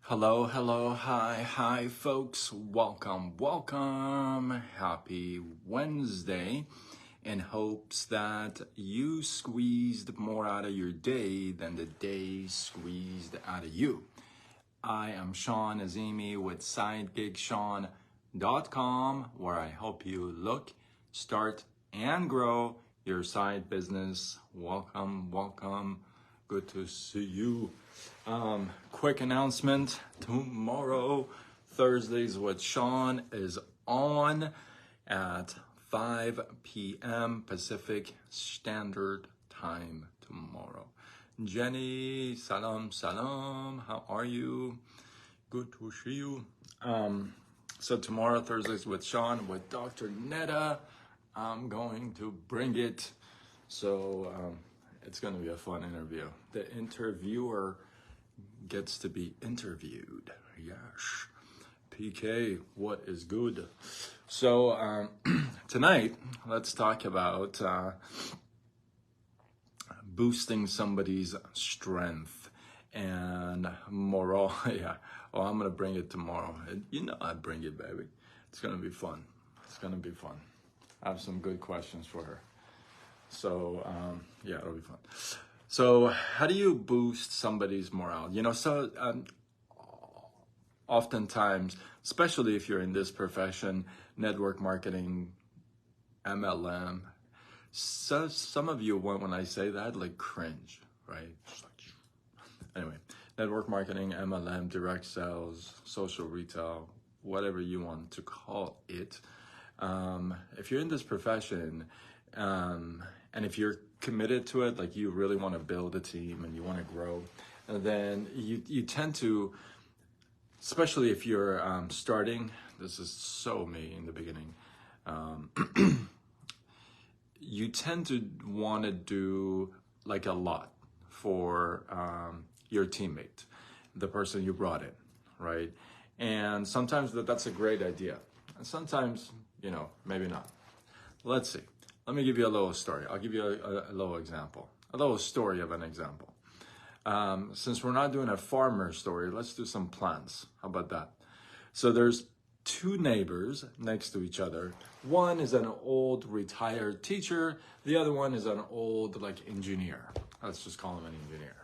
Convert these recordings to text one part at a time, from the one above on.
Hello, hello, hi, folks. Welcome. Happy Wednesday. In hopes that you squeezed more out of your day than the day squeezed out of you. I am Sean Azimi with SideGigSean.com, where I help you look, start, and grow your side business. Welcome. Good to see you. Quick announcement. Tomorrow, Thursdays with Sean is on at 5 p.m. Pacific Standard Time tomorrow. Jenny, salam. How are you? Good to see you. So tomorrow, Thursdays with Sean, with Dr. Netta. I'm going to bring it. So it's going to be a fun interview. The interviewer gets to be interviewed. Yes. PK, what is good? So tonight, let's talk about boosting somebody's strength and morale. Yeah. Oh, I'm going to bring it tomorrow. You know I'd bring it, baby. It's going to be fun. I have some good questions for her. So, yeah, it'll be fun. So how do you boost somebody's morale? Oftentimes, especially if you're in this profession, network marketing, MLM, so some of you, when I say that, like cringe, right? Anyway, network marketing, MLM, direct sales, social retail, whatever you want to call it. If you're in this profession, and if you're committed to it, like you really want to build a team and you want to grow, then you tend to, especially if you're starting, this is so me in the beginning, you tend to want to do like a lot for your teammate, the person you brought in, right? And sometimes that's a great idea. And sometimes, maybe not. Let's see. Let me give you a little story. I'll give you a little example, a little story of an example. Since we're not doing a farmer story, let's do some plants. How about that? So there's two neighbors next to each other. One is an old retired teacher. The other one is an old engineer. Let's just call him an engineer.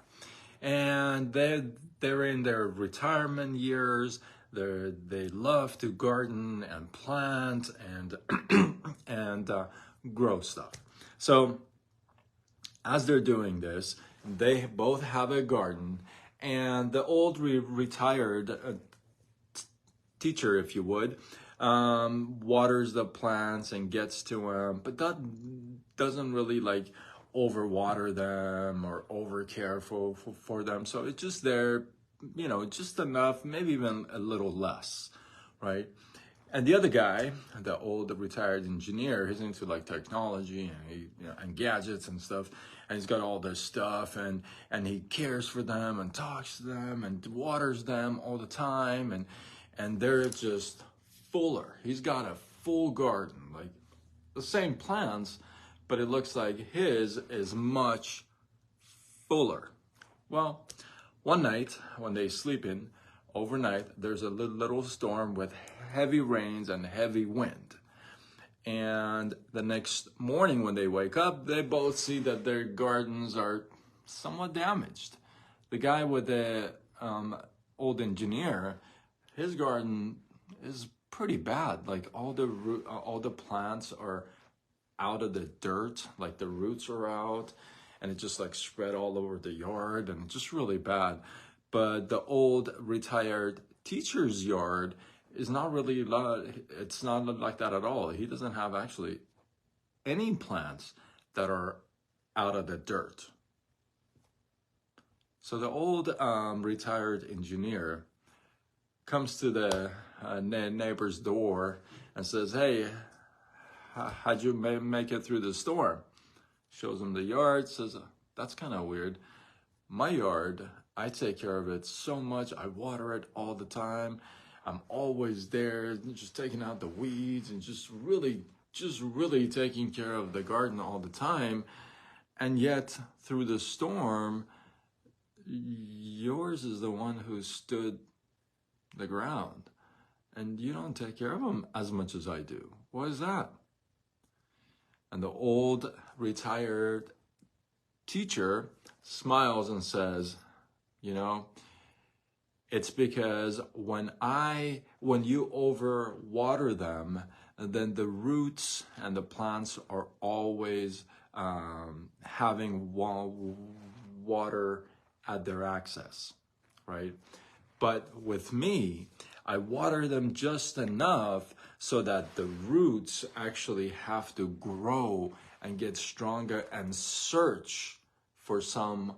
And they're in their retirement years. They love to garden and plant and grow stuff. So as they're doing this, they both have a garden, and the old retired teacher, if you would, waters the plants and gets to them, but that doesn't really overwater them or over care for them. So it's just there, just enough, maybe even a little less, right? And the other guy, the old retired engineer, he's into technology and gadgets and stuff, and he's got all this stuff, and he cares for them and talks to them and waters them all the time, and they're just fuller. He's got a full garden, the same plants, but it looks like his is much fuller. Well, one night when they sleep in, overnight, there's a little storm with heavy rains and heavy wind. And the next morning when they wake up, they both see that their gardens are somewhat damaged. The guy with the old engineer, his garden is pretty bad. All the plants are out of the dirt, the roots are out, and it just spread all over the yard, and it's just really bad. But the old retired teacher's yard is not really, it's not like that at all. He doesn't have actually any plants that are out of the dirt. So the old retired engineer comes to the neighbor's door and says, "Hey, how'd you make it through the storm?" Shows him the yard, says, "That's kind of weird. My yard, I take care of it so much. I water it all the time. I'm always there, just taking out the weeds and just really taking care of the garden all the time. And yet, through the storm, yours is the one who stood the ground, and you don't take care of them as much as I do. Why is that? And the old retired teacher smiles and says, you know, it's because when you over water them, then the roots and the plants are always having water at their access, right? But with me, I water them just enough so that the roots actually have to grow and get stronger and search for some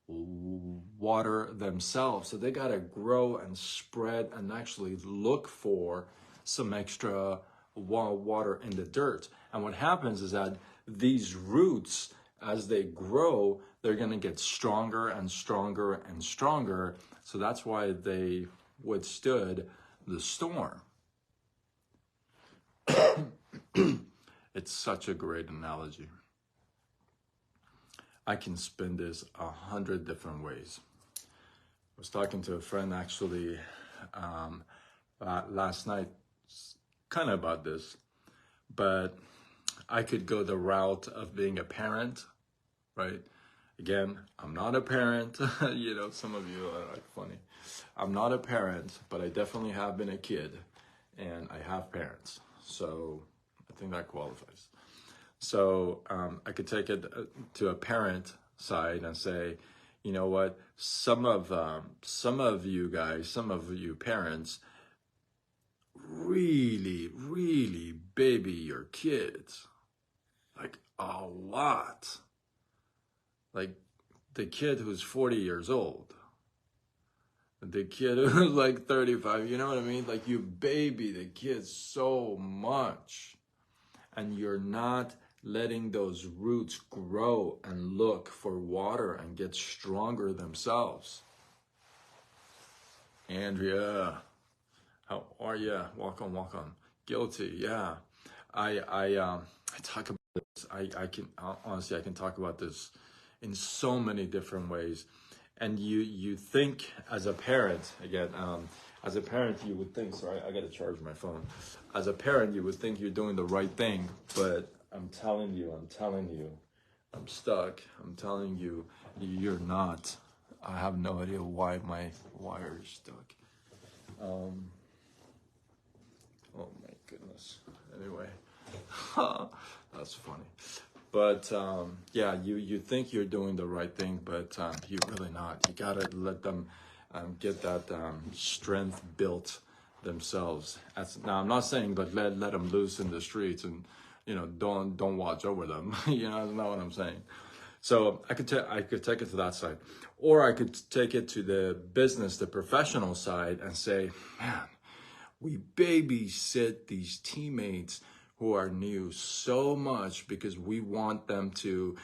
water themselves. So they got to grow and spread and actually look for some extra water in the dirt. And what happens is that these roots, as they grow, they're going to get stronger and stronger and stronger. So that's why they withstood the storm. It's such a great analogy. I can spin this 100 different ways. I was talking to a friend actually last night kind of about this, but I could go the route of being a parent, right? Again, I'm not a parent. You know, some of you are like funny. I'm not a parent, but I definitely have been a kid, and I have parents. So I think that qualifies. So I could take it to a parent side and say, you know what? Some of you guys, some of you parents, really, really baby your kids, like a lot. Like the kid who's 40 years old, the kid who's like 35, you know what I mean? Like you baby the kids so much, and you're not letting those roots grow and look for water and get stronger themselves. Andrea, how are you? Walk on. Guilty, yeah. I talk about this. I can honestly, I can talk about this in so many different ways. And you think as a parent, again, as a parent, you would think, sorry, I got to charge my phone. As a parent, you would think you're doing the right thing, but I'm telling you, I'm stuck. I'm telling you, you're not. I have no idea why my wire is stuck. Oh my goodness. Anyway, that's funny. But yeah, you think you're doing the right thing, but you're really not. You gotta let them get that strength built themselves. Now, I'm not saying that let them loose in the streets and, you know, don't watch over them. You know, that's not what I'm saying. So I could take it to that side, or I could take it to the business, the professional side, and say, man, we babysit these teammates who are new so much because we want them to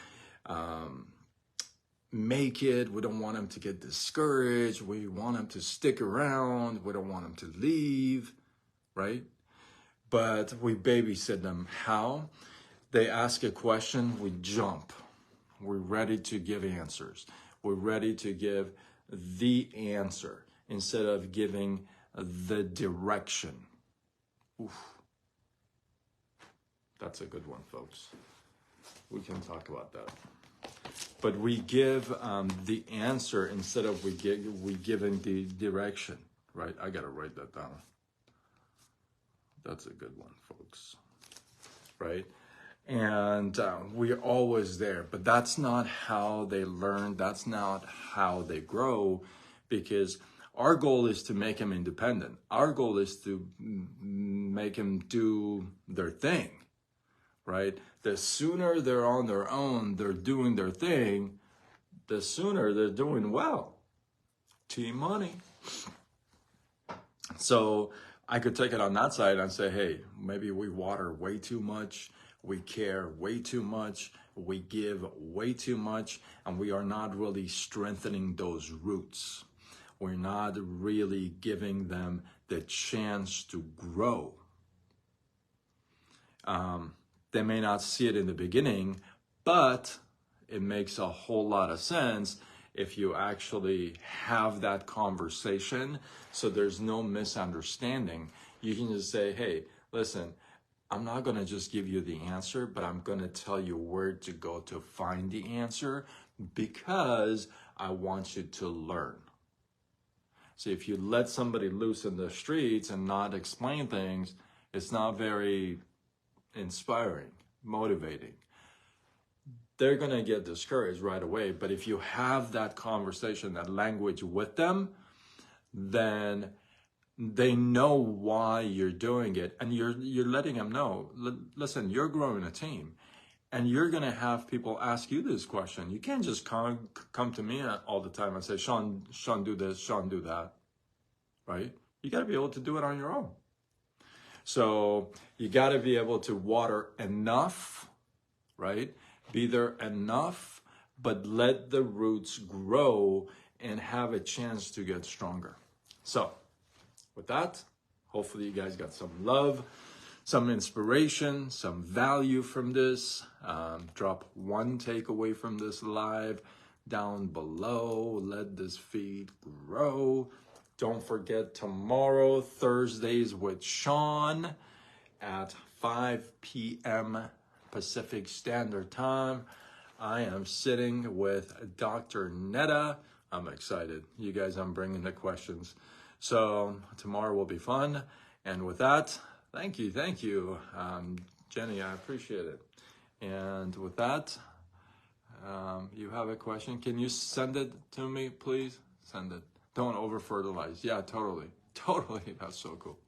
make it. We don't want them to get discouraged. We want them to stick around. We don't want them to leave, right? But we babysit them. How? They ask a question, we jump. We're ready to give answers. We're ready to give the answer instead of giving the direction. Oof. That's a good one, folks. We can talk about that. But we give the answer instead of we giving the direction, right? I gotta write that down. That's a good one, folks. Right? And we're always there, but that's not how they learn. That's not how they grow, because our goal is to make them independent. Our goal is to make them do their thing, right? The sooner they're on their own, they're doing their thing, the sooner they're doing well. Team money. So I could take it on that side and say, hey, maybe we water way too much. We care way too much. We give way too much. And we are not really strengthening those roots. We're not really giving them the chance to grow. They may not see it in the beginning, but it makes a whole lot of sense if you actually have that conversation so there's no misunderstanding. You can just say, hey, listen, I'm not going to just give you the answer, but I'm going to tell you where to go to find the answer because I want you to learn. So if you let somebody loose in the streets and not explain things, it's not very inspiring, motivating. They're going to get discouraged right away. But if you have that conversation, that language with them, then they know why you're doing it, and you're letting them know, listen, you're growing a team, and you're going to have people ask you this question. You can't just come to me all the time and say, Sean, do this, Sean, do that, right? You got to be able to do it on your own. So you got to be able to water enough, right? Be there enough, but let the roots grow and have a chance to get stronger. So with that, hopefully you guys got some love, some inspiration, some value from this. Drop one takeaway from this live down below. Let this feed grow. Don't forget tomorrow, Thursdays with Sean at 5 p.m. Pacific Standard Time. I am sitting with Dr. Netta. I'm excited. You guys, I'm bringing the questions. So tomorrow will be fun. And with that, thank you. Jenny, I appreciate it. And with that, you have a question. Can you send it to me, please? Send it. Don't over-fertilize. Yeah, totally. That's so cool.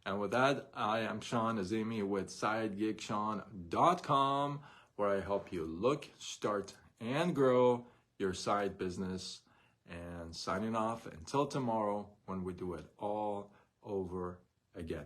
And with that, I am Sean Azimi with SideGigSean.com, where I help you look, start, and grow your side business. And signing off until tomorrow when we do it all over again.